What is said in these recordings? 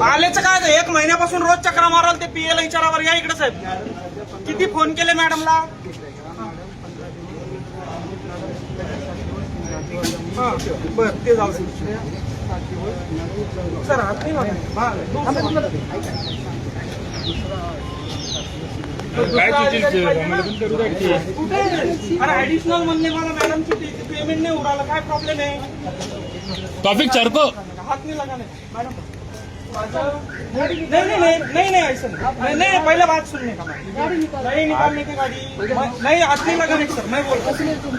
आलेचं काय ते 1 महिन्यापासून रोज चक्रा माराल ते पीएला विचारावर. या इकडे साहेब, किती फोन केले मॅडमला. बर ते जाऊ सर. अरे ऍडिशनल म्हणले मला मॅडमची पेमेंट नाही उडाला. काय प्रॉब्लेम आहे. टॉपिक चरको हाथ नहीं लगाने मैडम. नहीं ऐसा नहीं. पहले बात सुनने का. नहीं निकालने की गाड़ी नहीं. हाथ नहीं लगाने सर. मैं बोल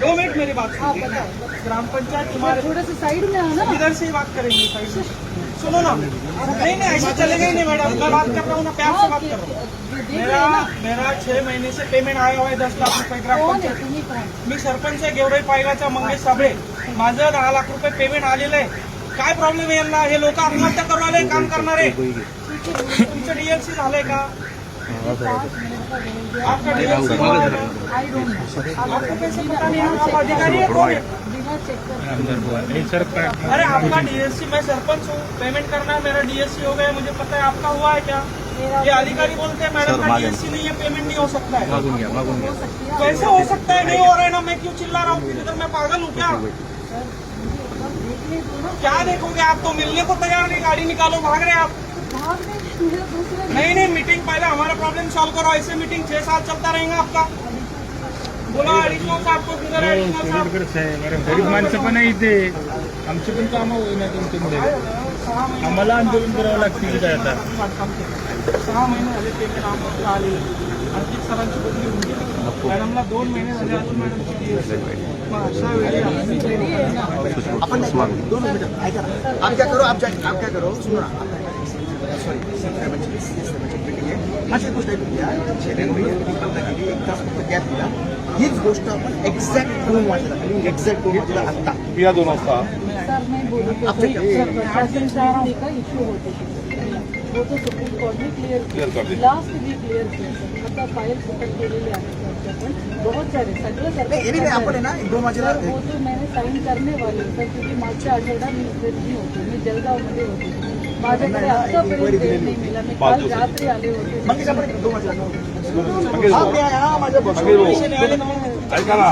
2 मिनट मेरी बात सुनिए. ग्राम पंचायत तुम्हारे थोड़ा सा साइड में आना. इधर से ही बात करेंगे. साइड से सुनो ना. नहीं ऐसा चलेगा ही नहीं मैडम. मैं बात कर रहा हूँ ना, प्यार से बात कर रहा हूँ. मेरा 6 महीने से पेमेंट आया हुआ है 10 लाख रुपये ग्राम पंचायत. मी सरपंच आहे गेवराई पायगाचा मंगेश साबळे. माझं 10 लाख रुपये पेमेंट आलेलं आहे. काय प्रॉब्लेम आहे यांना. हे लोक आत्महत्या करू आले काम करणारे. तुमचं डीएलसी झालंय का. आपका डीएलसी हुआ है का. आपको कैसे पता नहीं. आप अधिकारी है कौन है. अरे आपका डीएससी. मैं सरपंच हूँ. पेमेंट करना है. मेरा डीएससी हो गया. मुझे पता है. आपका हुआ है क्या. ये अधिकारी बोलते हैं मैडम का डीएससी नहीं है, पेमेंट नहीं हो सकता है. कैसे हो सकता है. नहीं हो रहा है ना. मैं क्यों चिल्ला रहा हूँ. इधर मैं पागल हूँ क्या. क्या देखोगे आप. तो मिलने को तैयार नहीं. गाड़ी निकालो. भाग रहे आप. नहीं मीटिंग पहले हमारा प्रॉब्लम सॉल्व करो. ऐसे मीटिंग 6 साल चलता रहेगा आपका. बोला ऍडिशनल साहब को. किधर ऍडिशनल साहब. गरीब माणसं पण आहे इथे. आमची पण कामं होईना तुमच्यामुळे. आम्हाला आंदोलन करावं लागतील काय आता. 6 महिने झाले पेमेंट आम्हाला आले. अर्जित सरांची बदली होऊन गेली. मॅडमला 2 महिने झाले अजून मॅडमची मग अशा वेळी अपन 2 मिनट ऐका ना. आप क्या करो. आप क्या करो. सुनो ना. सॉरी अशी गोष्ट ऐकूया. शेरेन भैया 1 तास फक्त गॅप दिला. हीच गोष्ट आपण एक्झॅक्ट 2 वाजता आत्ता या 2 वाजता सर मैं बोलूँ तो प्रशासन का इश्यू होते वो तो सुप्रीम कोर्ट ने क्लियर लास्ट भी क्लियर किया सर. आता फाईल सुटत केलेली आहे पण बहुत सारे सगळं एनिवे आपण आहे ना 2 वाजेला. वो तो मैंने साइन करने वाले सर क्योंकि मागच्या आठवड्यात मी इथे नाही होते. मी जळगावमध्ये होते. माझ्याकडे आतापर्यंत वेळ नाही मिळाला. मी काल रात्री आले होते. मग 2 वाजेला माझ्या ऐका ना.